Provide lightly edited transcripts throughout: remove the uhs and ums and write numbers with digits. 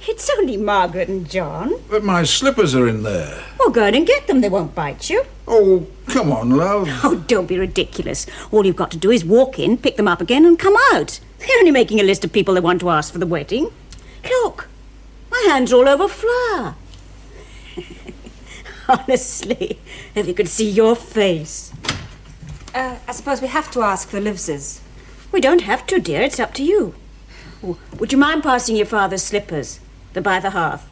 It's only Margaret and John. But my slippers are in there. Well, go out and get them. They won't bite you. Oh, come on, love. Oh, don't be ridiculous. All you've got to do is walk in, pick them up again and come out. They're only making a list of people they want to ask for the wedding. Look, my hands are all over flour. Honestly, if you could see your face. I suppose we have to ask the Livses. We don't have to, dear. It's up to you. Oh, would you mind passing your father's slippers? They're by the hearth.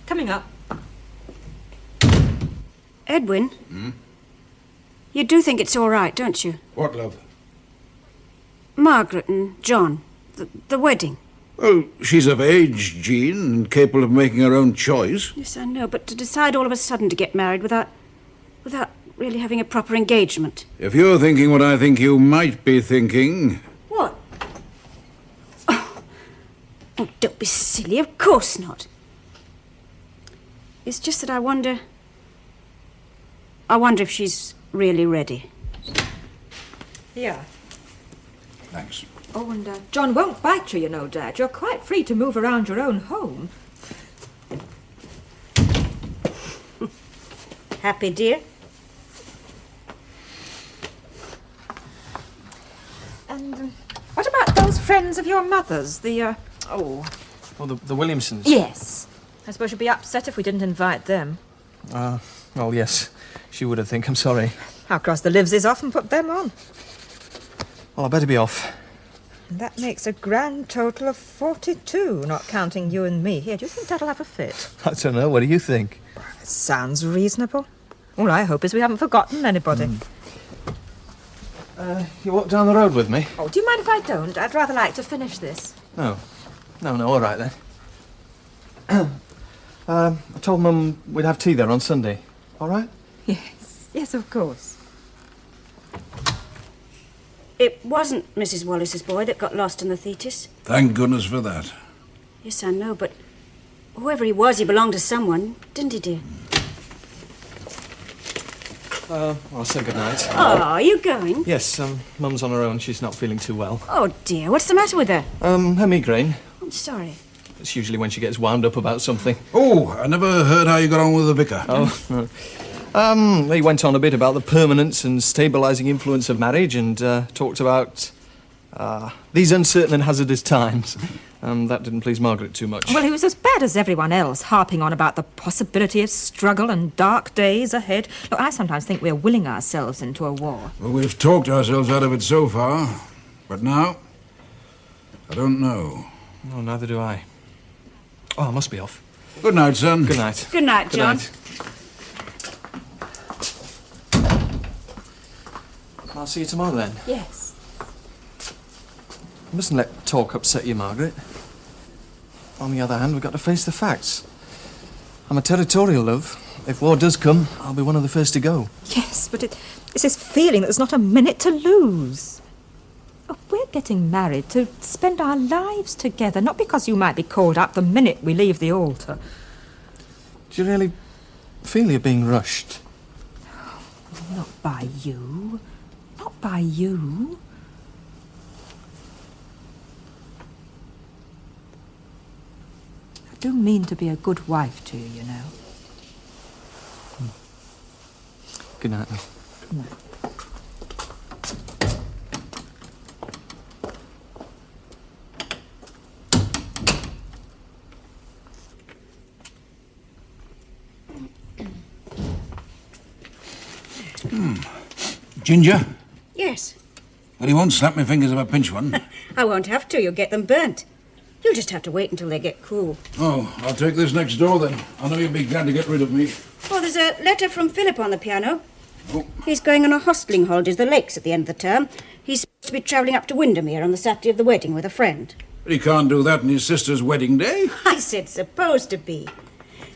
Coming up. Edwin? You do think it's all right, don't you? What, love? Margaret and John. The wedding. Well, she's of age, Jean, and capable of making her own choice. Yes, I know, but to decide all of a sudden to get married without really having a proper engagement. If you're thinking what I think you might be thinking... What? Oh, don't be silly. Of course not. It's just that I wonder if she's really ready. Yeah. Thanks. Oh, and John won't bite you, know, Dad. You're quite free to move around your own home. Happy, dear? And what about those friends of your mother's? The Williamsons? Yes. I suppose you'd be upset if we didn't invite them. Well, yes. She would, I think. I'm sorry. I'll cross the Livses off and put them on. Well, I better be off. And that makes a grand total of 42, not counting you and me here. Do you think that'll have a fit? I don't know. What do you think? It sounds reasonable. All I hope is we haven't forgotten anybody. You walk down the road with me? Oh, do you mind if I don't? I'd rather like to finish this. No, all right then. I told Mum we'd have tea there on Sunday. All right? Yes, of course. It wasn't Mrs. Wallace's boy that got lost in the Thetis. Thank goodness for that. Yes, I know, but whoever he was, he belonged to someone, didn't he, dear? I'll say good night. Oh, are you going? Yes, Mum's on her own. She's not feeling too well. Oh, dear. What's the matter with her? Her migraine. I'm sorry. It's usually when she gets wound up about something. Oh, I never heard how you got on with the vicar. Oh, no. He went on a bit about the permanence and stabilising influence of marriage and talked about these uncertain and hazardous times. That didn't please Margaret too much. Well, he was as bad as everyone else, harping on about the possibility of struggle and dark days ahead. Look, I sometimes think we're willing ourselves into a war. Well, we've talked ourselves out of it so far. But now, I don't know. No, neither do I. Oh, I must be off. Good night, son. Good night. Good night, Good John. night. I'll see you tomorrow then. Yes. You mustn't let talk upset you, Margaret. On the other hand, we've got to face the facts. I'm a territorial, love. If war does come, I'll be one of the first to go. Yes, but it's this feeling that there's not a minute to lose. Oh, we're getting married to spend our lives together, not because you might be called up the minute we leave the altar. Do you really feel you're being rushed? Not by you. Not by you. I do mean to be a good wife to you, you know. Good night, love. Good night. Ginger? Yes. Well, he won't slap my fingers if I pinch one. I won't have to. You'll get them burnt. You'll just have to wait until they get cool. Oh, I'll take this next door then. I know you'll be glad to get rid of me. Well, there's a letter from Philip on the piano. Oh. He's going on a hosteling holiday to the lakes at the end of the term. He's supposed to be travelling up to Windermere on the Saturday of the wedding with a friend. But he can't do that on his sister's wedding day. I said supposed to be.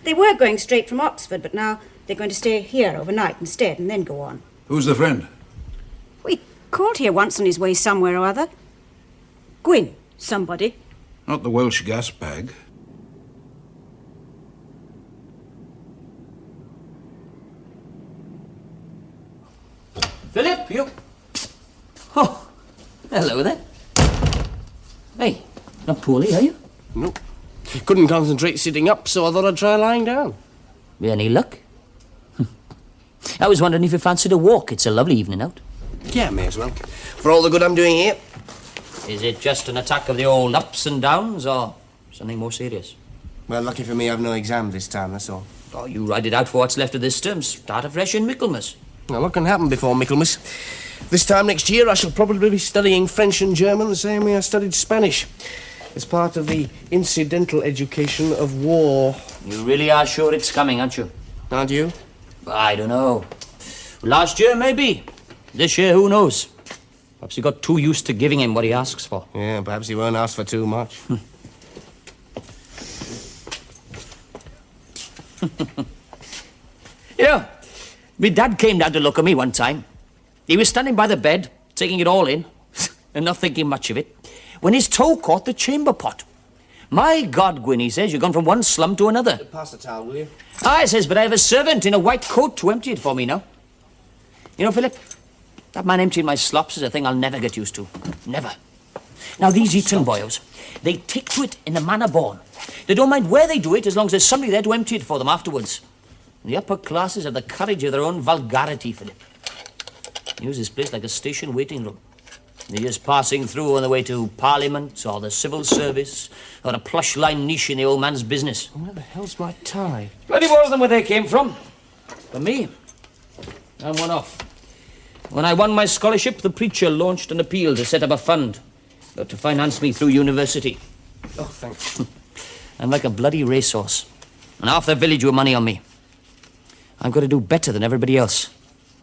They were going straight from Oxford, but now they're going to stay here overnight instead and then go on. Who's the friend? We called here once on his way somewhere or other. Gwyn, somebody. Not the Welsh gas bag. Philip, you... Oh, hello there. Hey, not poorly, are you? Nope. Couldn't concentrate sitting up, so I thought I'd try lying down. Any luck? I was wondering if you fancied a walk. It's a lovely evening out. Yeah, may as well. For all the good I'm doing here. Is it just an attack of the old ups and downs, or something more serious? Well, lucky for me, I've no exam this time, that's all. Oh, you ride it out for what's left of this term. Start afresh in Michaelmas. Now, what can happen before Michaelmas? This time next year, I shall probably be studying French and German the same way I studied Spanish. As part of the incidental education of war. You really are sure it's coming, aren't you? Aren't you? I don't know. Last year, maybe. This year, who knows? Perhaps he got too used to giving him what he asks for. Yeah, perhaps he won't ask for too much. You know, my dad came down to look at me one time. He was standing by the bed, taking it all in, and not thinking much of it, when his toe caught the chamber pot. My God, Gwyn, he says, you've gone from one slum to another. Pass the towel, will you? I says, but I have a servant in a white coat to empty it for me now. You know, Philip, that man emptying my slops is a thing I'll never get used to. Never. Now, these Eton boyos, they take to it in the manner born. They don't mind where they do it as long as there's somebody there to empty it for them afterwards. And the upper classes have the courage of their own vulgarity, Philip. They use this place like a station waiting room. They're just passing through on the way to Parliament or the civil service or a plush-line niche in the old man's business. Where the hell's my tie? Bloody worse than where they came from. For me, I'm one off. When I won my scholarship, the preacher launched an appeal to set up a fund to finance me through university. Oh, thanks. I'm like a bloody racehorse. And half the village were money on me. I've got to do better than everybody else.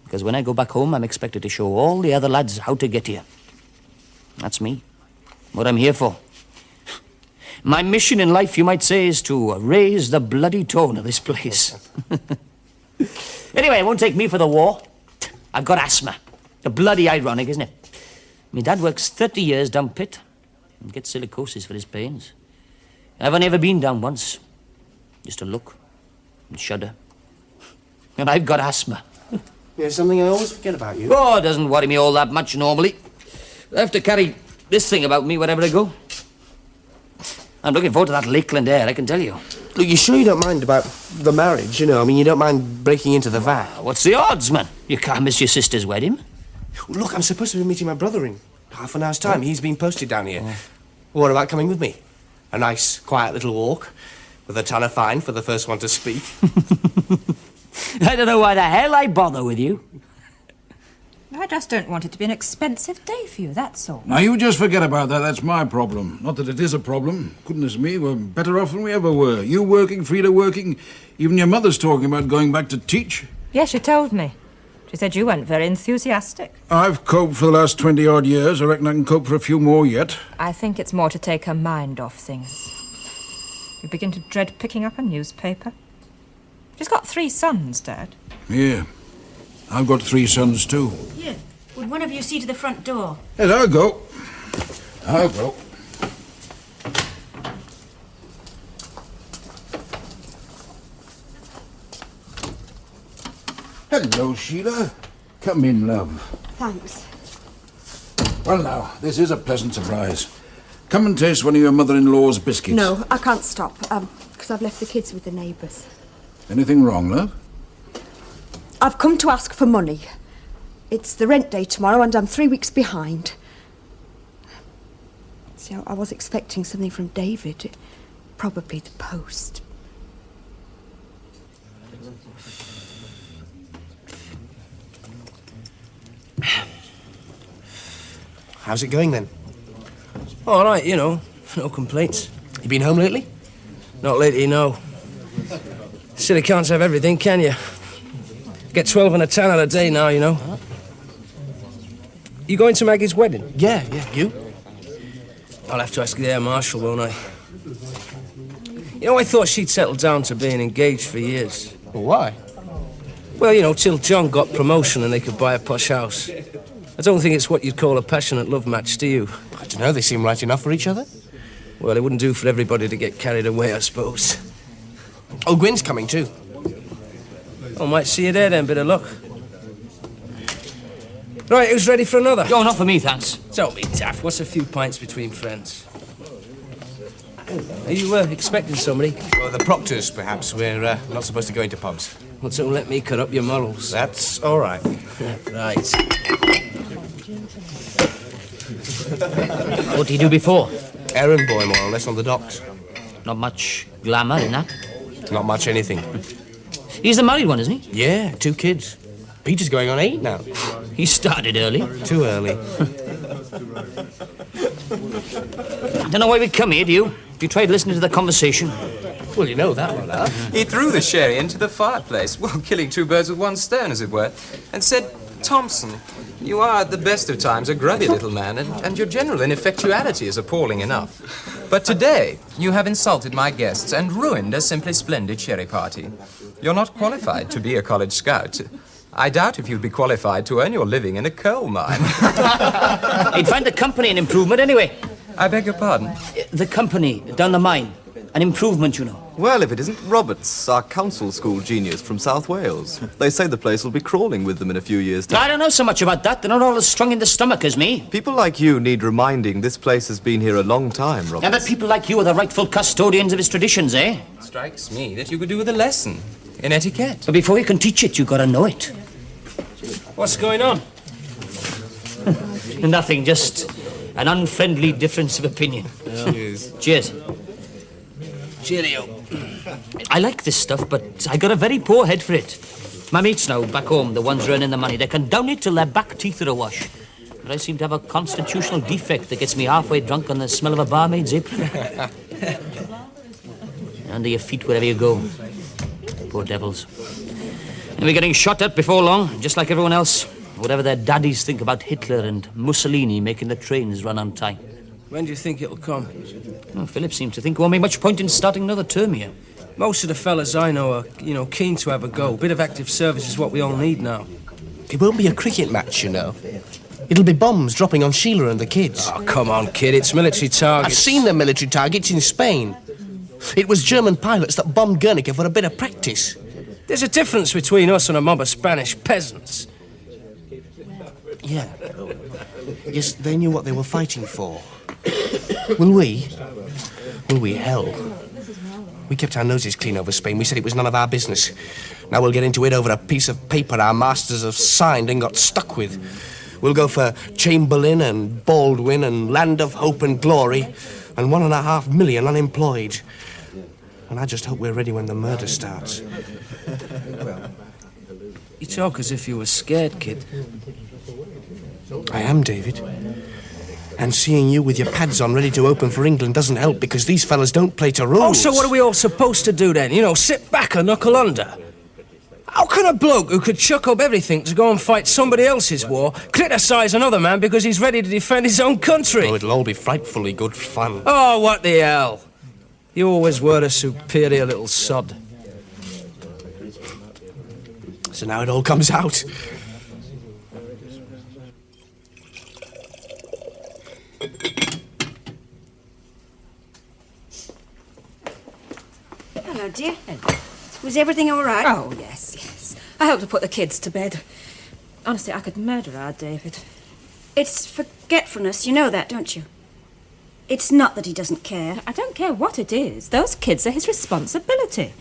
Because when I go back home, I'm expected to show all the other lads how to get here. That's me. What I'm here for. My mission in life, you might say, is to raise the bloody tone of this place. Anyway, it won't take me for the war. I've got asthma. The bloody ironic, isn't it? My dad works 30 years down pit and gets silicosis for his pains. I've only ever been down once. Just to look and shudder. And I've got asthma. There's something I always forget about you. Oh, it doesn't worry me all that much normally. I have to carry this thing about me wherever I go. I'm looking forward to that Lakeland air, I can tell you. Look, you sure you don't mind about the marriage, you know? I mean, you don't mind breaking into the vat? What's the odds, man? You can't miss your sister's wedding. Look, I'm supposed to be meeting my brother in half an hour's time. He's been posted down here. What about coming with me? A nice, quiet little walk with a ton of fine for the first one to speak. I don't know why the hell I bother with you. I just don't want it to be an expensive day for you, that's all. Now, you just forget about that. That's my problem. Not that it is a problem. Goodness me, we're better off than we ever were. You working, Frida working. Even your mother's talking about going back to teach. Yes, she told me. She said you weren't very enthusiastic. I've coped for the last 20-odd years. I reckon I can cope for a few more yet. I think it's more to take her mind off things. You begin to dread picking up a newspaper. She's got 3 sons, Dad. Yeah. I've got 3 sons, too. Here, would one of you see to the front door? Yes, I'll go. I'll go. Hello, Sheila. Come in, love. Thanks. Well, now, this is a pleasant surprise. Come and taste one of your mother-in-law's biscuits. No, I can't stop, because I've left the kids with the neighbours. Anything wrong, love? I've come to ask for money. It's the rent day tomorrow and I'm 3 weeks behind. See, I was expecting something from David. Probably the post. How's it going, then? All right, you know, no complaints. You been home lately? Not lately, no. Silly can't have everything, can you? Get 12 and a 10 out a day now, you know. You going to Maggie's wedding? Yeah, you? I'll have to ask the Air Marshal, won't I? You know, I thought she'd settled down to being engaged for years. Well, why? Well, you know, till John got promotion and they could buy a posh house. I don't think it's what you'd call a passionate love match, do you? I don't know, they seem right enough for each other. Well, it wouldn't do for everybody to get carried away, I suppose. Oh, Gwyn's coming too. I might see you there then, bit of luck. Right, who's ready for another? Oh, not for me, thanks. Don't be daft. What's a few pints between friends? Are you expecting somebody? Well, the proctors, perhaps. We're not supposed to go into pubs. Well, don't let me cut up your morals. That's all right. Right. What did he do before? Errand boy, more or less, on the docks. Not much glamour in that. Not much anything. He's the married one, isn't he? Yeah, 2 kids. Peter's going on 8 now. He started early. Too early. I don't know why we come here, do you? Have you tried listening to the conversation? Well, you know that one, huh? He threw the sherry into the fireplace, well, killing 2 birds with 1 stone, as it were, and said, "Thompson, you are at the best of times a grubby little man, and your general ineffectuality is appalling enough. But today, you have insulted my guests and ruined a simply splendid sherry party. You're not qualified to be a college scout. I doubt if you'd be qualified to earn your living in a coal mine." He'd find the company an improvement anyway. I beg your pardon? The company down the mine. An improvement, you know. Well, if it isn't Roberts, our council school genius from South Wales. They say the place will be crawling with them in a few years' time. I don't know so much about that. They're not all as strong in the stomach as me. People like you need reminding this place has been here a long time, Roberts. Yeah, but people like you are the rightful custodians of its traditions, eh? Strikes me that you could do with a lesson in etiquette. But before you can teach it, you gotta know it. What's going on? Nothing, just an unfriendly difference of opinion. Cheers. Cheers. Cheerio. I like this stuff, but I got a very poor head for it. My mates now, back home, the ones earning the money, they can down it till their back teeth are awash. But I seem to have a constitutional defect that gets me halfway drunk on the smell of a barmaid's apron. Under your feet wherever you go. Poor devils. And we're getting shot at before long, just like everyone else. Whatever their daddies think about Hitler and Mussolini making the trains run on time. When do you think it'll come? Well, Philip seems to think there won't be much point in starting another term here. Most of the fellas I know are, keen to have a go. A bit of active service is what we all need now. It won't be a cricket match, you know. It'll be bombs dropping on Sheila and the kids. Oh, come on, kid. It's military targets. I've seen the military targets in Spain. It was German pilots that bombed Guernica for a bit of practice. There's a difference between us and a mob of Spanish peasants. Yeah. Yes, they knew what they were fighting for. Will we? Will we? Hell. We kept our noses clean over Spain. We said it was none of our business. Now we'll get into it over a piece of paper our masters have signed and got stuck with. We'll go for Chamberlain and Baldwin and Land of Hope and Glory and 1.5 million unemployed. And I just hope we're ready when the murder starts. You talk as if you were scared, kid. I am, David. And seeing you with your pads on ready to open for England doesn't help because these fellas don't play to rules. Oh, so what are we all supposed to do then? Sit back and knuckle under? How can a bloke who could chuck up everything to go and fight somebody else's war criticise another man because he's ready to defend his own country? Oh, it'll all be frightfully good fun. Oh, what the hell? You always were a superior little sod. So now it all comes out. Hello, dear. Was everything all right? Oh, yes. I helped to put the kids to bed. Honestly, I could murder our David. It's forgetfulness, you know that, don't you? It's not that he doesn't care. I don't care what it is. Those kids are his responsibility.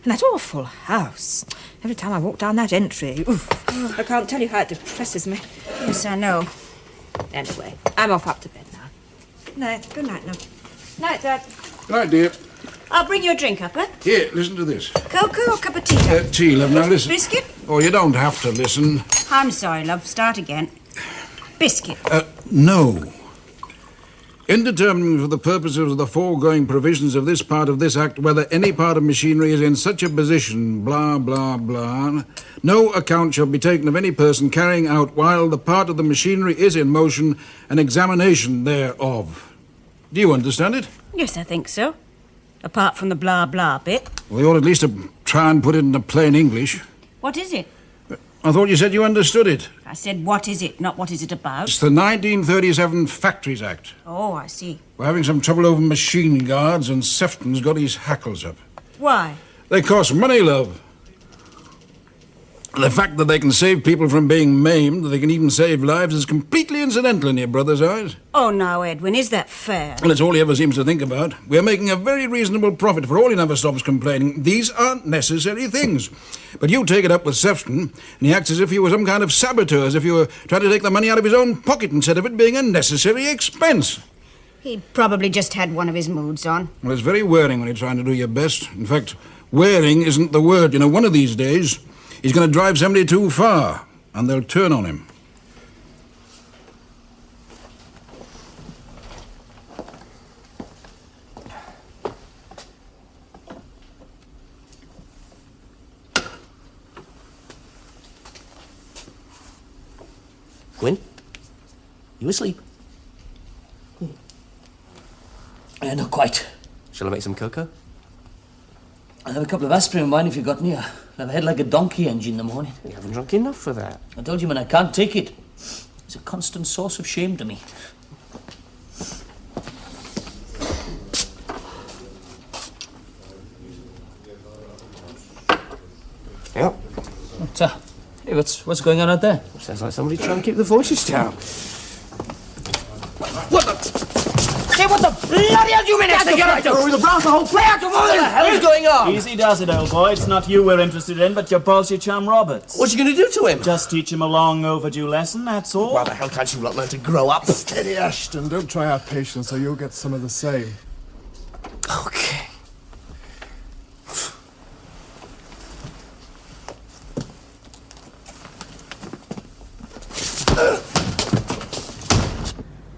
And that awful house. Every time I walk down that entry, I can't tell you how it depresses me. Yes, I know. Anyway, I'm off up to bed now. Night. Good night now. Night, Dad. Right, dear. I'll bring you a drink up, eh? Here, listen to this. Cocoa or cup of tea? Tea, love. Now listen. Biscuit? Oh, you don't have to listen. I'm sorry, love. Start again. Biscuit. No. In determining for the purposes of the foregoing provisions of this part of this Act whether any part of machinery is in such a position, blah, blah, blah, no account shall be taken of any person carrying out while the part of the machinery is in motion an examination thereof. Do you understand it? Yes, I think so. Apart from the blah, blah bit. Well, you ought at least to try and put it into plain English. What is it? I thought you said you understood it. I said, what is it, not what is it about? It's the 1937 Factories Act. Oh, I see. We're having some trouble over machine guards, and Sefton's got his hackles up. Why? They cost money, love. The fact that they can save people from being maimed, that they can even save lives, is completely incidental in your brother's eyes. Oh, now, Edwin, is that fair? Well, it's all he ever seems to think about. We're making a very reasonable profit, for all he never stops complaining. These aren't necessary things. But you take it up with Sefton, and he acts as if you were some kind of saboteur, as if you were trying to take the money out of his own pocket instead of it being a necessary expense. He probably just had one of his moods on. Well, it's very wearing when you're trying to do your best. In fact, wearing isn't the word. You know, one of these days, he's going to drive somebody too far, and they'll turn on him. Gwyn? You asleep? Not quite. Shall I make some cocoa? I'll have a couple of aspirin wine if you've got any. I'll have a head like a donkey engine in the morning. You haven't drunk enough for that. I told you, man, I can't take it. It's a constant source of shame to me. Yep. Hey, what's going on out there? Sounds like somebody trying to keep the voices down. What the? Hey, what the bloody hell do you mean? Get out of We'll blast the whole place. What the hell is going on? Easy does it, old boy. It's not you we're interested in, but your boss, your chum Roberts. What's you going to do to him? Just teach him a long overdue lesson, that's all. Why the hell can't you lot learn to grow up? Steady, Ashton. Don't try our patience, or you'll get some of the same. Okay.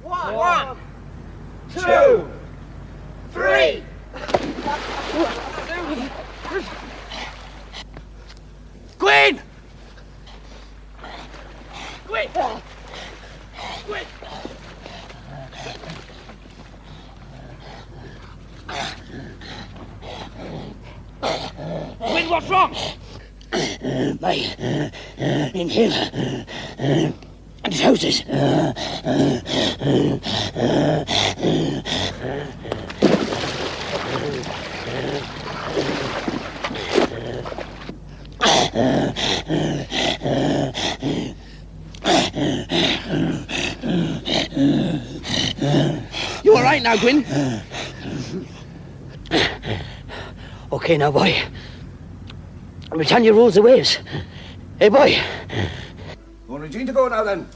One, 2, 3. Gwyn! Gwyn! Gwyn! Gwyn, what's wrong? My inhaler and trousers. You all right now, Gwyn? Okay, now, boy. Britannia rules the waves. Hey, boy. Want Regine to go now, then?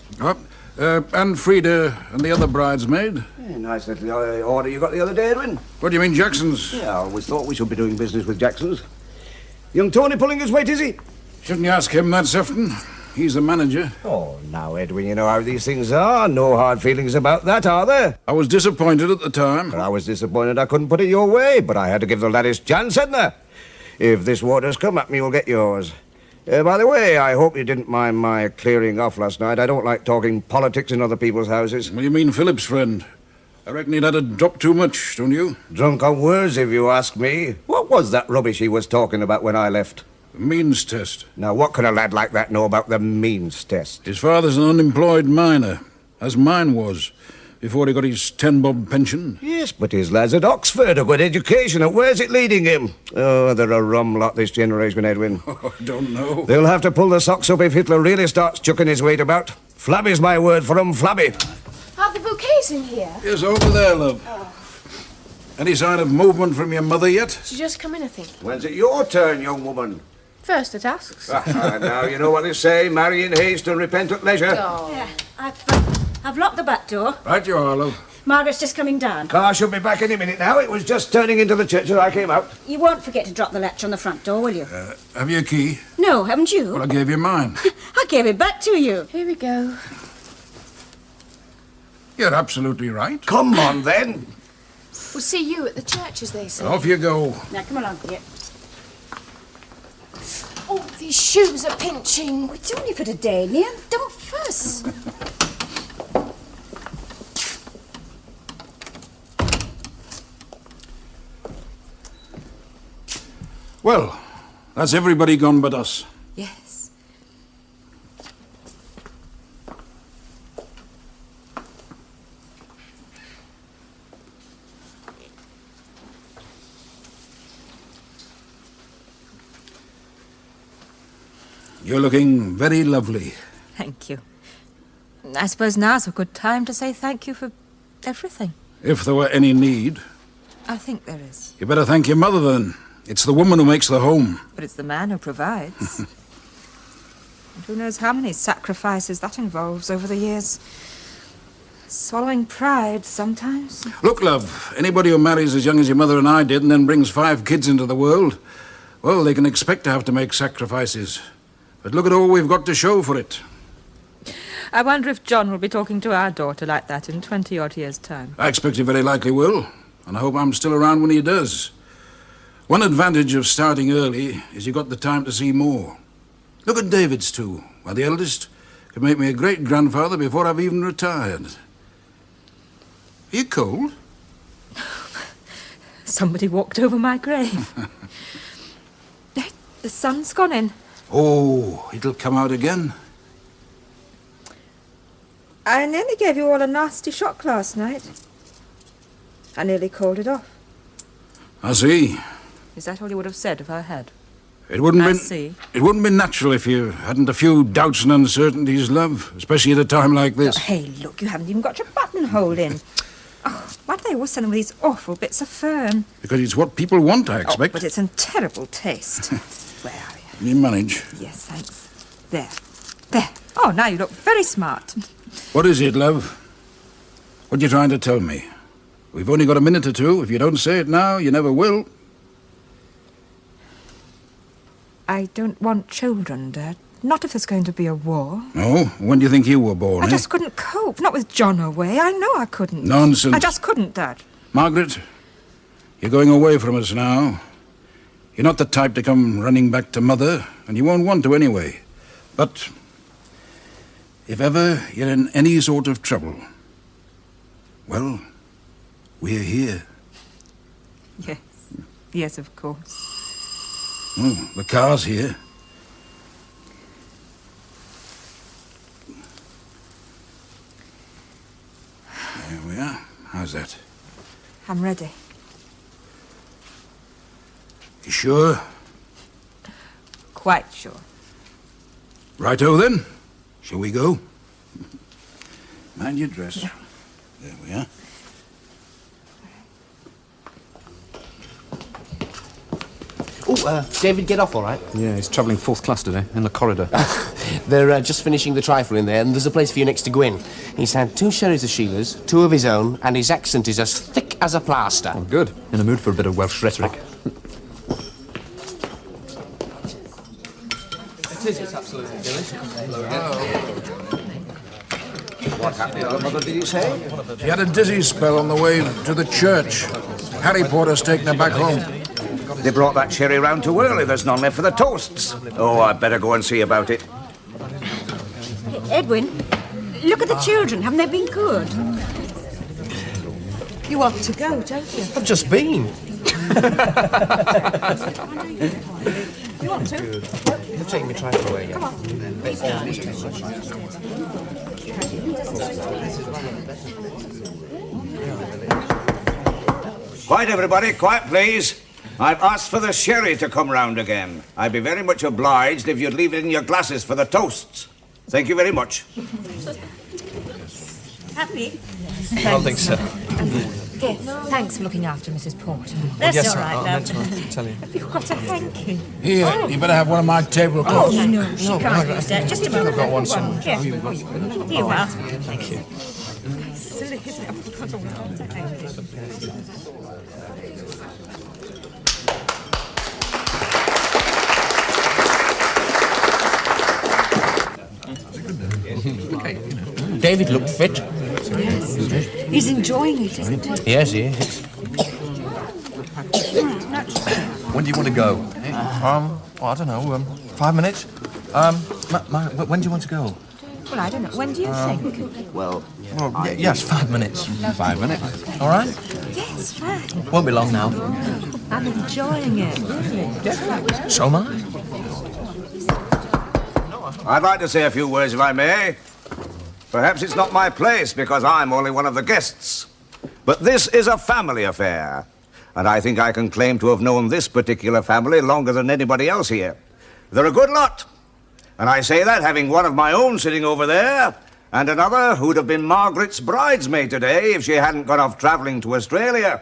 And Frida and the other bridesmaid. Nice little order you got the other day, Edwin. What do you mean, Jackson's? Yeah, I always thought we should be doing business with Jackson's. Young Tony pulling his weight, is he? Shouldn't you ask him that, Sefton? He's the manager. Oh, now, Edwin, you know how these things are. No hard feelings about that, are there? I was disappointed at the time. I was disappointed I couldn't put it your way, but I had to give the lad his chance, hadn't I? If this water's come at me, you'll get yours. By the way, I hope you didn't mind my clearing off last night. I don't like talking politics in other people's houses. What do you mean, Philip's friend? I reckon he'd had a drop too much, don't you? Drunk on words, if you ask me. What was that rubbish he was talking about when I left? The means test. Now, what can a lad like that know about the means test? His father's an unemployed miner, as mine was, before he got his 10-bob pension. Yes, but his lad's at Oxford, a good education, and where's it leading him? Oh, they're a rum lot, this generation, Edwin. Oh, I don't know. They'll have to pull the socks up if Hitler really starts chucking his weight about. Flabby's my word for him, flabby. Are the bouquets in here? Yes, over there, love. Any sign of movement from your mother yet? She just come in, I think. When's it your turn, young woman? First it asks. Now, you know what they say, marry in haste and repent at leisure. Oh. Yeah, I've locked the back door. Right you are, love. Margaret's just coming down. Car should be back any minute now. It was just turning into the church as I came out. You won't forget to drop the latch on the front door, will you? Have you a key? No, haven't you? Well, I gave you mine. I gave it back to you. Here we go. You're absolutely right. Come on, then. We'll see you at the church, as they say. Off you go. Now, come along, dear. Oh, these shoes are pinching. It's only for today, Neil. Don't fuss. Well, that's everybody gone but us. Yes. You're looking very lovely. Thank you. I suppose now's a good time to say thank you for everything. If there were any need. I think there is. You better thank your mother, then. It's the woman who makes the home. But it's the man who provides. And who knows how many sacrifices that involves over the years. Swallowing pride sometimes. Look, love, anybody who marries as young as your mother and I did and then brings 5 kids into the world, well, they can expect to have to make sacrifices. But look at all we've got to show for it. I wonder if John will be talking to our daughter like that in 20-odd years' time. I expect he very likely will, and I hope I'm still around when he does. One advantage of starting early is you've got the time to see more. Look at David's two. Why, the eldest could make me a great-grandfather before I've even retired. Are you cold? Somebody walked over my grave. The sun's gone in. Oh, it'll come out again. I nearly gave you all a nasty shock last night. I nearly called it off. I see. Is that all you would have said if I had? It wouldn't be natural if you hadn't a few doubts and uncertainties, love, especially at a time like this. Oh, hey, look, you haven't even got your buttonhole in. Oh, why do they always send them with these awful bits of fern? Because it's what people want, I expect. Oh, but it's in terrible taste. Where are you? Can you manage? Yes, thanks. There. Oh, now you look very smart. What is it, love? What are you trying to tell me? We've only got a minute or two. If you don't say it now, you never will. I don't want children, Dad. Not if there's going to be a war. No? When do you think you were born, I just couldn't cope. Not with John away. I know I couldn't. Nonsense. I just couldn't, Dad. Margaret, you're going away from us now. You're not the type to come running back to Mother, and you won't want to anyway. But if ever you're in any sort of trouble, well, we're here. Yes. Yes, of course. Oh, the car's here. There we are. How's that? I'm ready. You sure? Quite sure. Righto then. Shall we go? Mind your dress. Yeah. There we are. Oh, David get off all right? Yeah, he's travelling 4th class today, in the corridor. They're just finishing the trifle in there, and there's a place for you next to go in. He's had 2 sherries of Sheila's, 2 of his own, and his accent is as thick as a plaster. Oh, good. In the mood for a bit of Welsh rhetoric. It is, it's absolutely delicious. What happened to your mother, did you say? She had a dizzy spell on the way to the church. Harry Porter's taken her back home. They brought that sherry round too early. There's none left for the toasts. Oh, I'd better go and see about it. Edwin, look at the children. Haven't they been good? You want to go, don't you? I've just been. You want to? You've taken my trifle away again. Come on. Quiet, everybody. Quiet, please. I've asked for the sherry to come round again. I'd be very much obliged if you'd leave it in your glasses for the toasts. Thank you very much. Happy? I don't think so. Here, thanks for looking after Mrs. Porter. That's yes, all right, I love. meant to tell you. You've got a hanky. Here, you better have one of my tablecloths. Oh, no, she can't use that. Just a moment. I've got one somewhere. Here. Here you are. Thank you. Silly, isn't it? I've got a hanky. David looked fit. Yes. He's enjoying it, isn't he? Yes, he is. When do you want to go? Well, I don't know, 5 minutes? When do you want to go? Well, I don't know. When do you think? Well, yes, 5 minutes. 5 minutes. All right? Yes, fine. Won't be long now. I'm enjoying it, really. So am I. I'd like to say a few words, if I may. Perhaps it's not my place, because I'm only one of the guests. But this is a family affair, and I think I can claim to have known this particular family longer than anybody else here. They're a good lot, And I say that having one of my own sitting over there, and another who'd have been Margaret's bridesmaid today if she hadn't gone off travelling to Australia,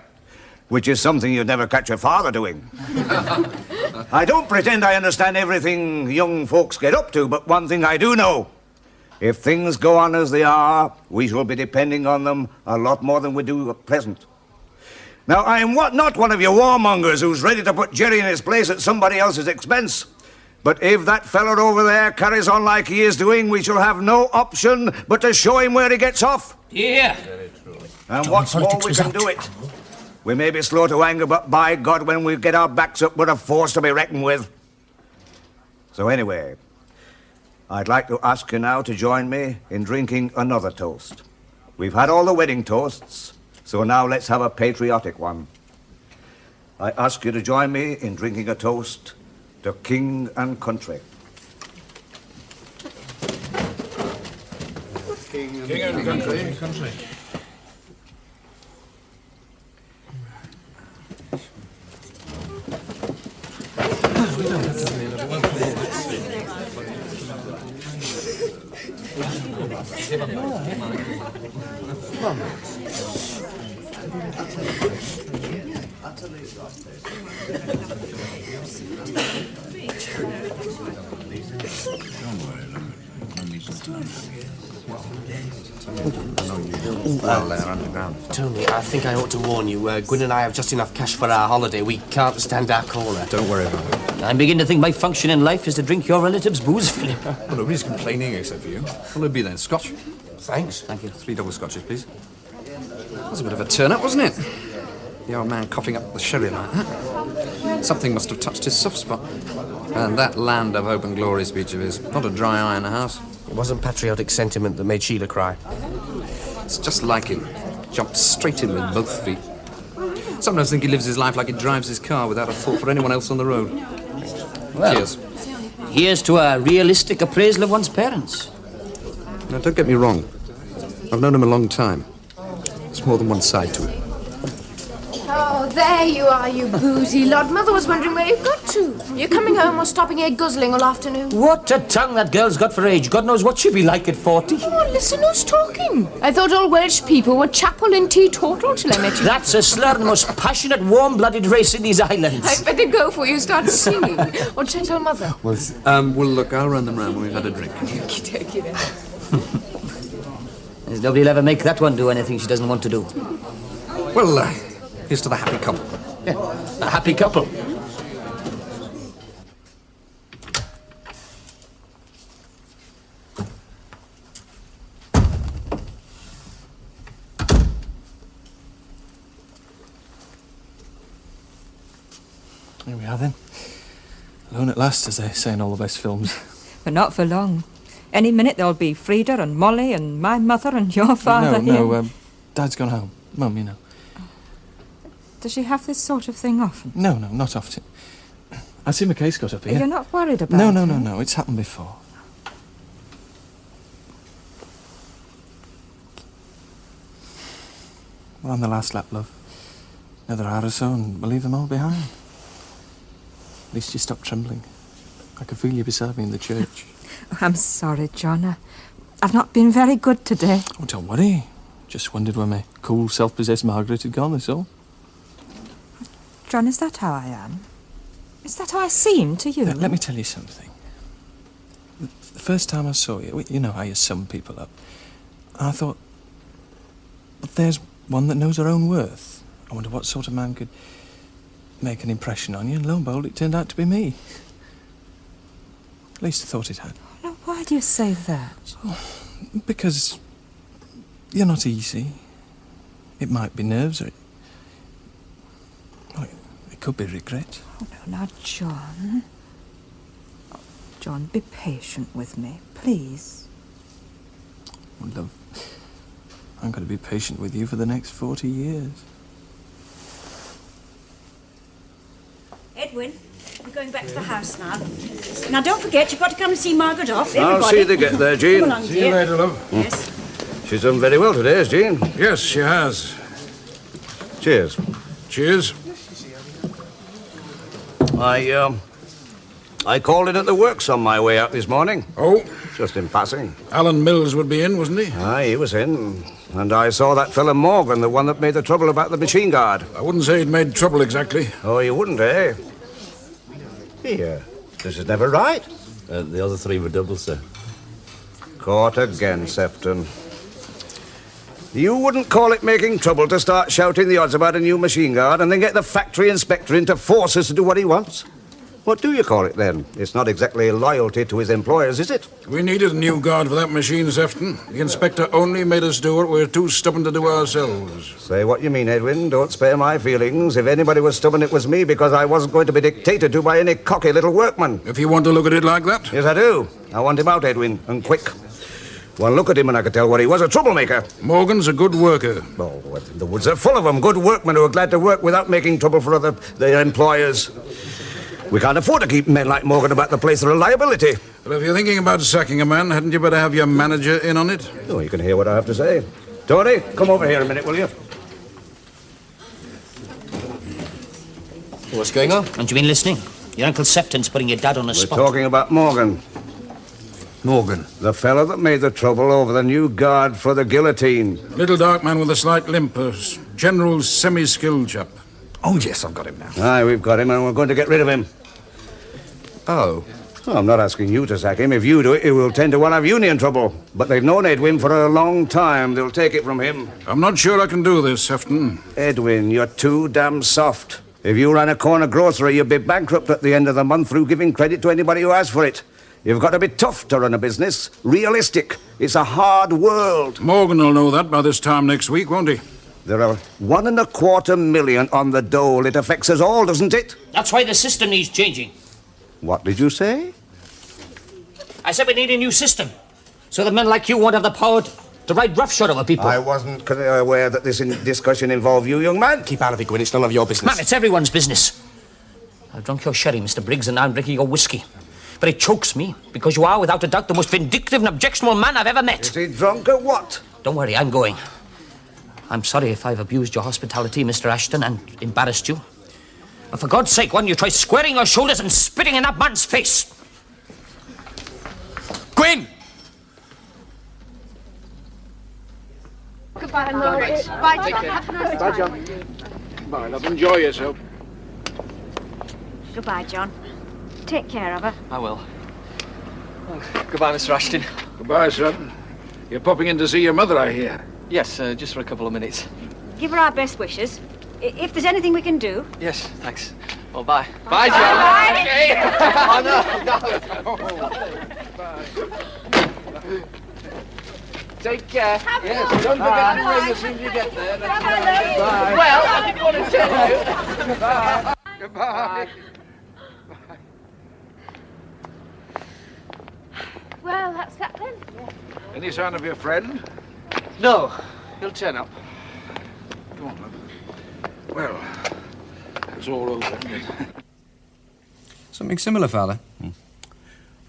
which is something you'd never catch your father doing. I don't pretend I understand everything young folks get up to, but one thing I do know. If things go on as they are, we shall be depending on them a lot more than we do at present. Now, I am not one of your warmongers who's ready to put Jerry in his place at somebody else's expense. But if that fella over there carries on like he is doing, we shall have no option but to show him where he gets off. Yeah. And what's more, we can do it. We may be slow to anger, but by God, when we get our backs up, we're a force to be reckoned with. So anyway, I'd like to ask you now to join me in drinking another toast. We've had all the wedding toasts, so now let's have a patriotic one. I ask you to join me in drinking a toast to King and Country. King and Country. Tony, I think I ought to warn you. Gwyn and I have just enough cash for our holiday. We can't stand our corner. Don't worry about it. I'm beginning to think my function in life is to drink your relatives' booze, Philip. Well, nobody's complaining except for you. What'll it be then? Scotch? Thanks. Thank you. 3 double scotches, please. That was a bit of a turn-up, wasn't it? The old man coughing up the sherry like that. Something must have touched his soft spot. And that land of hope and glory speech of his. Not a dry eye in the house. It wasn't patriotic sentiment that made Sheila cry. It's just like him. Jumped straight in with both feet. Sometimes I think he lives his life like he drives his car without a thought for anyone else on the road. Well, cheers. Here's to a realistic appraisal of one's parents. Now, don't get me wrong. I've known him a long time. There's more than one side to it. Oh, there you are, you boozy lot. Mother was wondering where you got to. You coming home or stopping here guzzling all afternoon? What a tongue that girl's got for age. God knows what she'll be like at 40. Oh, listen who's talking. I thought all Welsh people were chapel and teetotal till I met you. That's a slur, the most passionate, warm-blooded race in these islands. I'd better go before you start singing. Or try to tell Mother. Well, look, I'll run them round when we've had a drink. Okey-dokey then. Nobody'll ever make that one do anything she doesn't want to do. Well, here's to the happy couple. Yeah, a happy couple. Here we are then. Alone at last, as they say in all the best films. But not for long. Any minute there'll be Frida and Molly and my mother and your father here. No, Dad's gone home. Mum, you know. Does she have this sort of thing often? No, not often. I see my case got up here. You're not worried about No, it? no. It's happened before. We're on the last lap, love. Another hour or so and we'll leave them all behind. At least you stop trembling. I can feel you beside me in the church. Oh, I'm sorry, John. I've not been very good today. Oh, don't worry. Just wondered where my cool, self-possessed Margaret had gone, that's all. John, is that how I am? Is that how I seem to you? Let me tell you something. The first time I saw you, you know how you sum people up. I thought, but there's one that knows her own worth. I wonder what sort of man could make an impression on you, and lo and behold, it turned out to be me. At least I thought it had. Now, why do you say that? Oh, because you're not easy. It might be nerves, or it could be regret. Oh, no, now, John. Oh, John, be patient with me, please. Oh, love, I'm going to be patient with you for the next 40 years. Edwin, we're going back to the house now. Now, don't forget, you've got to come and see Margaret off, everybody. I'll see they get there, Jean. Come along, See you dear. later, love. Yes. She's done very well today, has Jean? Yes, she has. Cheers. Cheers. I called in at the works on my way out this morning. Oh? Just in passing. Alan Mills would be in, wasn't he? Aye, he was in. And I saw that fellow Morgan, the one that made the trouble about the machine guard. I wouldn't say he'd made trouble exactly. Oh, you wouldn't, eh? Here. This is never right. The other 3 were doubles, sir. Caught again, Sefton. You wouldn't call it making trouble to start shouting the odds about a new machine guard and then get the factory inspector in to force us to do what he wants? What do you call it, then? It's not exactly loyalty to his employers, is it? We needed a new guard for that machine, Sefton. The inspector only made us do what we were too stubborn to do ourselves. Say what you mean, Edwin. Don't spare my feelings. If anybody was stubborn, it was me, because I wasn't going to be dictated to by any cocky little workman. If you want to look at it like that? Yes, I do. I want him out, Edwin, and quick. One look at him and I could tell what he was, a troublemaker. Morgan's a good worker. Oh, the woods are full of them. Good workmen who are glad to work without making trouble for their employers. We can't afford to keep men like Morgan about the place. They're a liability. Well, if you're thinking about sacking a man, hadn't you better have your manager in on it? Oh, you can hear what I have to say. Tony, come over here a minute, will you? What's going on? Haven't you been listening? Your Uncle Sefton's putting your dad on the spot. We're talking about Morgan. Morgan? The fellow that made the trouble over the new guard for the guillotine. Little dark man with a slight limp, a general semi-skilled chap. Oh, yes, I've got him now. Aye, we've got him, and we're going to get rid of him. Oh? Well, I'm not asking you to sack him. If you do it, it will tend to one of union trouble. But they've known Edwin for a long time. They'll take it from him. I'm not sure I can do this, Sefton. Edwin, you're too damn soft. If you ran a corner grocery, you'd be bankrupt at the end of the month through giving credit to anybody who asked for it. You've got to be tough to run a business. Realistic. It's a hard world. Morgan will know that by this time next week, won't he? There are 1.25 million on the dole. It affects us all, doesn't it? That's why the system needs changing. What did you say? I said we need a new system, so that men like you won't have the power to ride roughshod over people. I wasn't aware that this discussion involved you, young man. Keep out of it, Gwyn. It's none of your business. Man, it's everyone's business. I've drunk your sherry, Mr. Briggs, and now I'm drinking your whiskey. But it chokes me, because you are, without a doubt, the most vindictive and objectionable man I've ever met. Is he drunk or what? Don't worry, I'm going. I'm sorry if I've abused your hospitality, Mr. Ashton, and embarrassed you. But for God's sake, why don't you try squaring your shoulders and spitting in that man's face? Gwyn! Goodbye, Margaret. Bye, John. Bye, John. Bye, love. Enjoy yourself. Goodbye, John. Take care of her. I will. Goodbye, Mr. Ashton. Goodbye, son. You're popping in to see your mother, I hear. Yes, just for a couple of minutes. Give her our best wishes. If there's anything we can do. Yes, thanks. Well, bye. Bye, John. Bye. Okay. Oh, no. Take care. Yes, don't forget to ring as soon as you get there. Bye. Well, I didn't want to tell you. Goodbye. Goodbye. Well, that's that then. Any sign of your friend? No, he'll turn up. Come on, love. Well, it's all over, isn't it? Something similar, Father?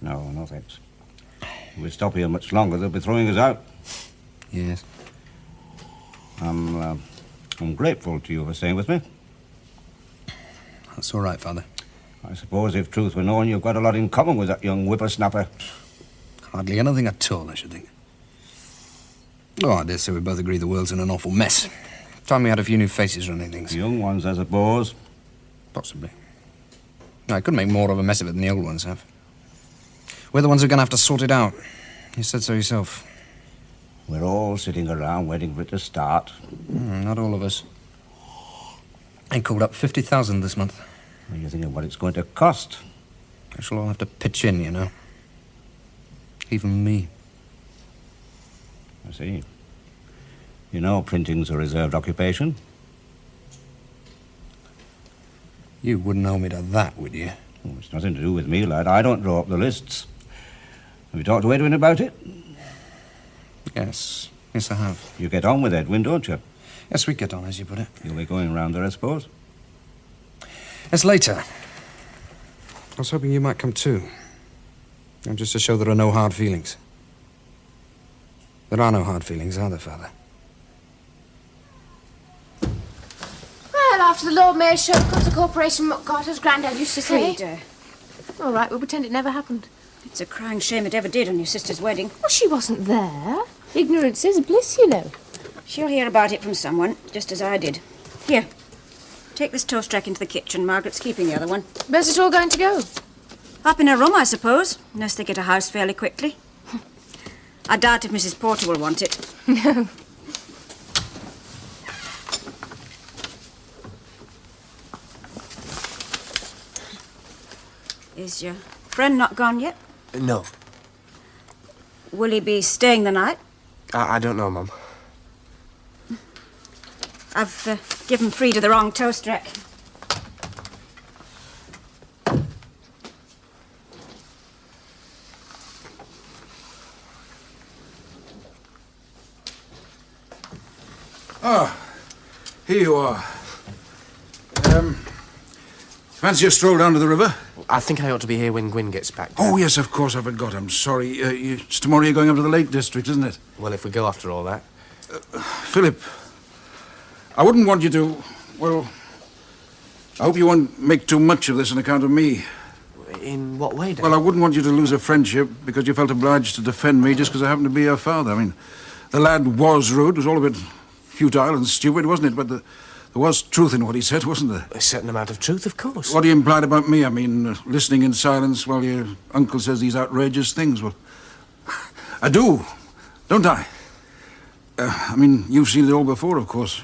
No, thanks. If we stop here much longer, they'll be throwing us out. Yes. I'm grateful to you for staying with me. That's all right, Father. I suppose if truth were known, you've got a lot in common with that young whippersnapper. Hardly anything at all, I should think. Oh, I dare say we both agree the world's in an awful mess. Time we had a few new faces running things. Young ones, I suppose. Possibly. No, I could make more of a mess of it than the old ones have. We're the ones who are going to have to sort it out. You said so yourself. We're all sitting around waiting for it to start. Not all of us. I called up 50,000 this month. What are you thinking what it's going to cost? I shall all have to pitch in, you know. Even me. I see. You know printing's a reserved occupation. You wouldn't hold me to that, would you? Oh, it's nothing to do with me, lad. I don't draw up the lists. Have you talked to Edwin about it? Yes. Yes, I have. You get on with Edwin, don't you? Yes, we get on, as you put it. You'll be going round there, I suppose? Yes, later. I was hoping you might come too. And just to show there are no hard feelings. There are no hard feelings, are there, Father? Well, after the Lord Mayor showed cut the corporation Muck Carter's granddad used to say. Frida, All right, we'll pretend it never happened. It's a crying shame it ever did on your sister's wedding. Well, she wasn't there. Ignorance is bliss, you know. She'll hear about it from someone, just as I did. Here, take this toast rack into the kitchen. Margaret's keeping the other one. Where's it all going to go? Up in her room, I suppose, unless they get a house fairly quickly. I doubt if Mrs. Porter will want it. No. Is your friend not gone yet? No. Will he be staying the night? I don't know, Mum. I've given Frida the wrong toast rack. Ah, here you are. Fancy a stroll down to the river? I think I ought to be here when Gwyn gets back. Oh, yes, of course, I forgot. I'm sorry. It's tomorrow you're going up to the Lake District, isn't it? Well, if we go after all that. Philip, I wouldn't want you to... Well, I hope you won't make too much of this on account of me. In what way, Dad? Well, I wouldn't want you to lose a friendship because you felt obliged to defend me just because I happened to be your father. I mean, the lad was rude. It was all a bit futile and stupid, wasn't it? But there was truth in what he said, wasn't there? A certain amount of truth, of course. What he implied about me, I mean, listening in silence while your uncle says these outrageous things. Well, I do, don't I? I mean, you've seen it all before, of course.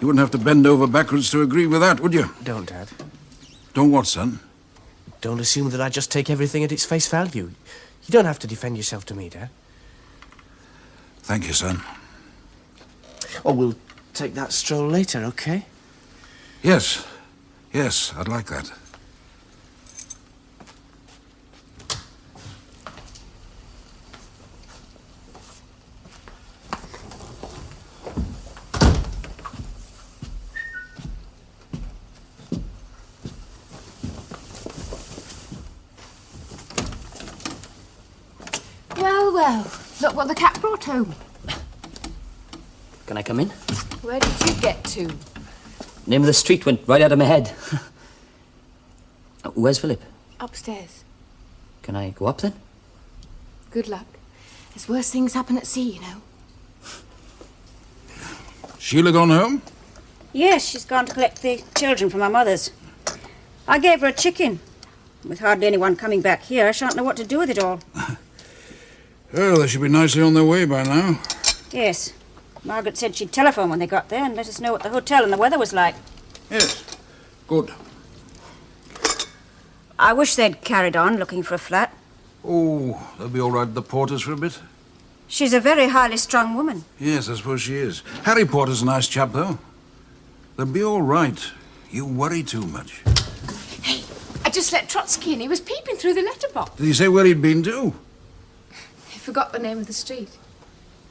You wouldn't have to bend over backwards to agree with that, would you? Don't, Dad. Don't what, son? Don't assume that I just take everything at its face value. You don't have to defend yourself to me, Dad. Thank you, son. Oh, we'll take that stroll later, okay? Yes. Yes, I'd like that. Well, well. Look what the cat brought home. Can I come in? Where did you get to? Name of the street went right out of my head. Where's Philip? Upstairs. Can I go up then? Good luck. There's worse things happen at sea, you know. Sheila gone home? Yes, she's gone to collect the children from our mother's. I gave her a chicken. With hardly anyone coming back here, I shan't know what to do with it all. Well, they should be nicely on their way by now. Yes. Margaret said she'd telephone when they got there and let us know what the hotel and the weather was like. Yes. Good. I wish they'd carried on looking for a flat. Oh, they'll be all right at the Porters for a bit. She's a very highly strung woman. Yes, I suppose she is. Harry Porter's a nice chap, though. They'll be all right. You worry too much. Hey, I just let Trotsky in. He was peeping through the letterbox. Did he say where he'd been to? He forgot the name of the street.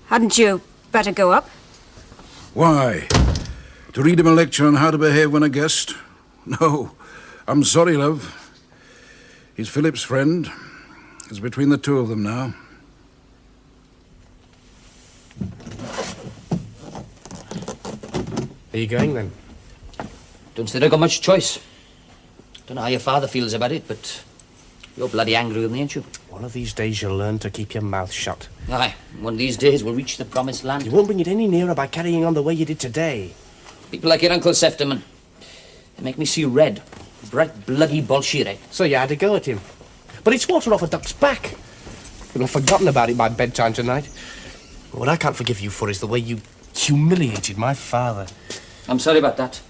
Hadn't you better go up? Why? To read him a lecture on how to behave when a guest? No. I'm sorry, love. He's Philip's friend. It's between the two of them now. Are you going, then? Don't say they've got much choice. Don't know how your father feels about it, but you're bloody angry with me, ain't you? One of these days you'll learn to keep your mouth shut. Aye, one of these days we'll reach the promised land. You won't bring it any nearer by carrying on the way you did today. People like your Uncle Sefterman, they make me see red. Bright bloody Bolshevik. So you had to go at him. But it's water off a duck's back. You'll have forgotten about it by bedtime tonight. What I can't forgive you for is the way you humiliated my father. I'm sorry about that.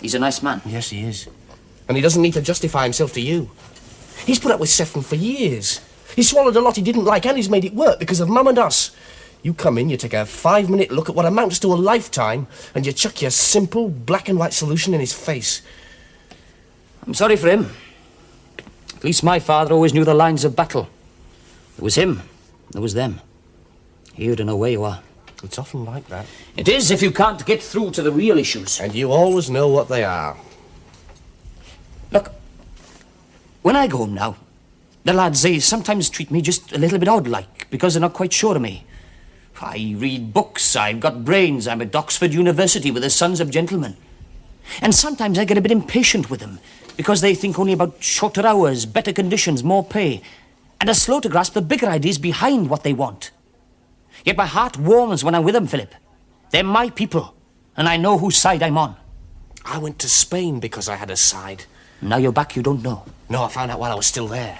He's a nice man. Yes, he is. And he doesn't need to justify himself to you. He's put up with Sefton for years. He's swallowed a lot he didn't like, and he's made it work because of Mum and us. You come in, you take a 5-minute look at what amounts to a lifetime, and you chuck your simple black and white solution in his face. I'm sorry for him. At least my father always knew the lines of battle. There was him, there was them. You don't know where you are. It's often like that. It is if you can't get through to the real issues. And you always know what they are. Look, when I go home now, the lads, they sometimes treat me just a little bit odd-like, because they're not quite sure of me. I read books, I've got brains, I'm at Oxford University with the sons of gentlemen. And sometimes I get a bit impatient with them. because they think only about shorter hours, better conditions, more pay, and are slow to grasp the bigger ideas behind what they want. Yet my heart warms when I'm with them, Philip. They're my people, and I know whose side I'm on. I went to Spain because I had a side. Now you're back, you don't know. No, I found out while I was still there.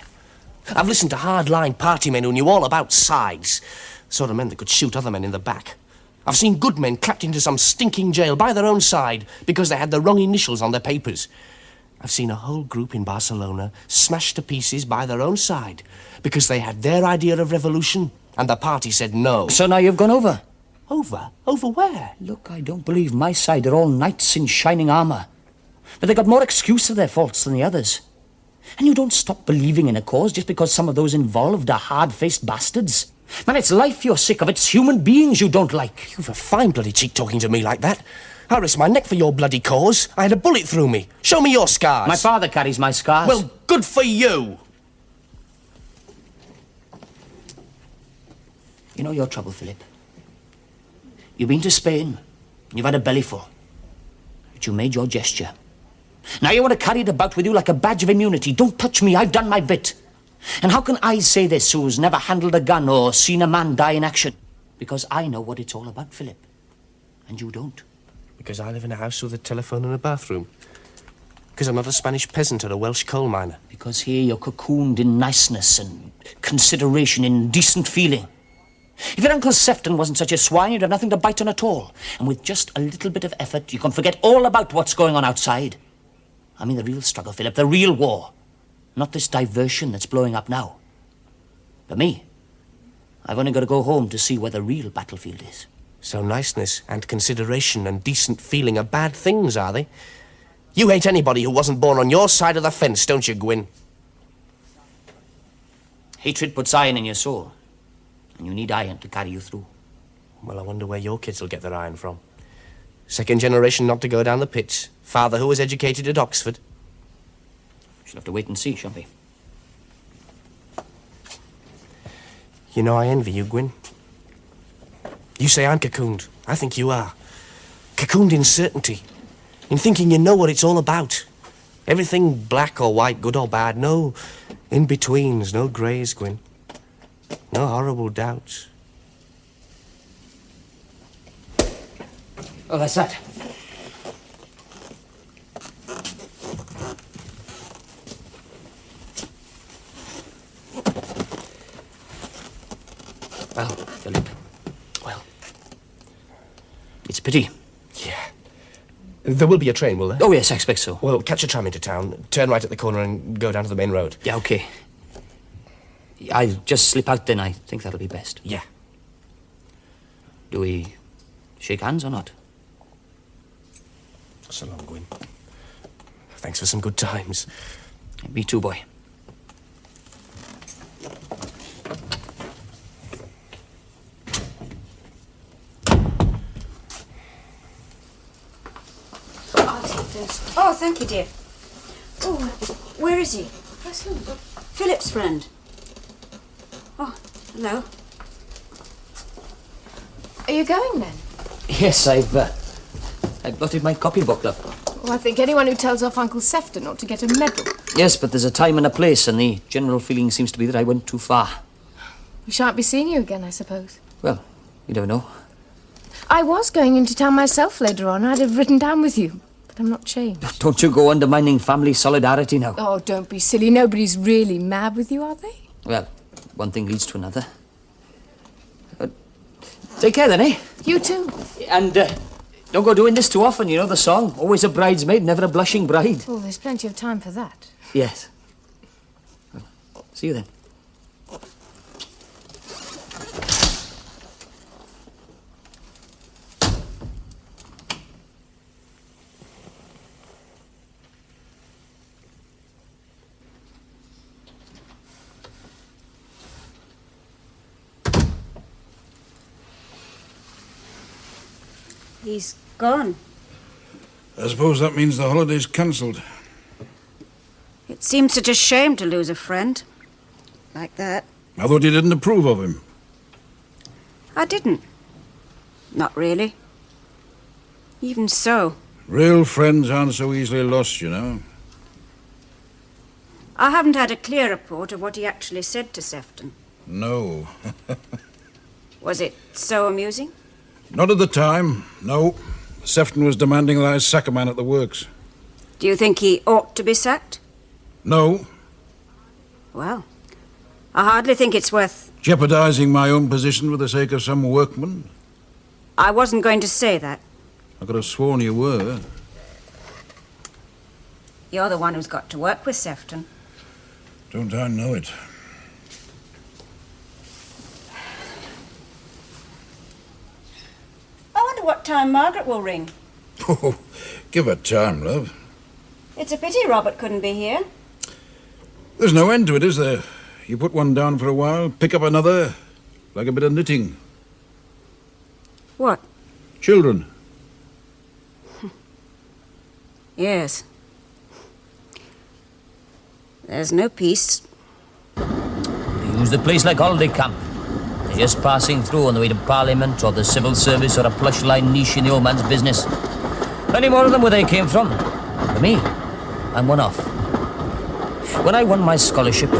I've listened to hard-line party men who knew all about sides. Sort of men that could shoot other men in the back. I've seen good men clapped into some stinking jail by their own side because they had the wrong initials on their papers. I've seen a whole group in Barcelona smashed to pieces by their own side because they had their idea of revolution and the party said no. So now you've gone over? Over? Over where? Look, I don't believe my side are all knights in shining armour. But they got more excuse for their faults than the others. And you don't stop believing in a cause just because some of those involved are hard-faced bastards. Man, it's life you're sick of. It's human beings you don't like. You've a fine bloody cheek talking to me like that. I risked my neck for your bloody cause. I had a bullet through me. Show me your scars. My father carries my scars. Well, good for you. You know your trouble, Philip. You've been to Spain. You've had a bellyful. But you made your gesture. Now you want to carry it about with you like a badge of immunity. Don't touch me. I've done my bit. And how can I say this who's never handled a gun or seen a man die in action? Because I know what it's all about, Philip. And you don't. Because I live in a house with a telephone and a bathroom. Because I'm not a Spanish peasant or a Welsh coal miner. Because here you're cocooned in niceness and consideration, in decent feeling. If your Uncle Sefton wasn't such a swine, you'd have nothing to bite on at all. And with just a little bit of effort, you can forget all about what's going on outside. I mean the real struggle, Philip, the real war. Not this diversion that's blowing up now. For me, I've only got to go home to see where the real battlefield is. So niceness and consideration and decent feeling are bad things, are they? You hate anybody who wasn't born on your side of the fence, don't you, Gwyn? Hatred puts iron in your soul. And you need iron to carry you through. Well, I wonder where your kids will get their iron from. Second generation not to go down the pits. Father who was educated at Oxford. She'll have to wait and see, shan't we? You know, I envy you, Gwyn. You say I'm cocooned. I think you are. Cocooned in certainty. In thinking you know what it's all about. Everything black or white, good or bad. No in-betweens, no greys, Gwyn. No horrible doubts. Oh, that's that. Well, Philip. Well. It's a pity. Yeah. There will be a train, will there? Oh, yes, I expect so. Well, catch a tram into town, turn right at the corner and go down to the main road. Yeah, OK. I'll just slip out then. I think that'll be best. Yeah. Do we shake hands or not? So long, Gwyn. Thanks for some good times. Me too, boy. I'll take those. Oh, thank you, dear. Oh, where is he? Where's who? Philip's friend. Oh, hello. Are you going then? Yes, I've blotted my copybook up. Well, I think anyone who tells off Uncle Sefton ought to get a medal. Yes, but there's a time and a place, and the general feeling seems to be that I went too far. We shan't be seeing you again, I suppose. Well, you never know. I was going into town myself later on. I'd have ridden down with you, but I'm not changed. Don't you go undermining family solidarity now. Oh, don't be silly. Nobody's really mad with you, are they? Well, one thing leads to another. Take care then, eh? You too. And don't go doing this too often, you know the song. Always a bridesmaid, never a blushing bride. Oh, there's plenty of time for that. Yes. Well, see you then. He's gone. I suppose that means the holiday's cancelled. It seems such a shame to lose a friend. Like that. I thought you didn't approve of him. I didn't. Not really. Even so. Real friends aren't so easily lost, you know. I haven't had a clear report of what he actually said to Sefton. No. Was it so amusing? Not at the time, no. Sefton was demanding that I sack a man at the works. Do you think he ought to be sacked? No. Well, I hardly think it's worth... Jeopardizing my own position for the sake of some workman? I wasn't going to say that. I could have sworn you were. You're the one who's got to work with Sefton. Don't I know it? I wonder what time Margaret will ring. Oh, give her time, love. It's a pity Robert couldn't be here. There's no end to it, is there? You put one down for a while, pick up another, like a bit of knitting. What? Children. Yes. There's no peace. They use the place like holiday camp. They're just passing through on the way to Parliament or the civil service or a plush line niche in the old man's business. Any more of them where they came from? For me, I'm one off. When I won my scholarship,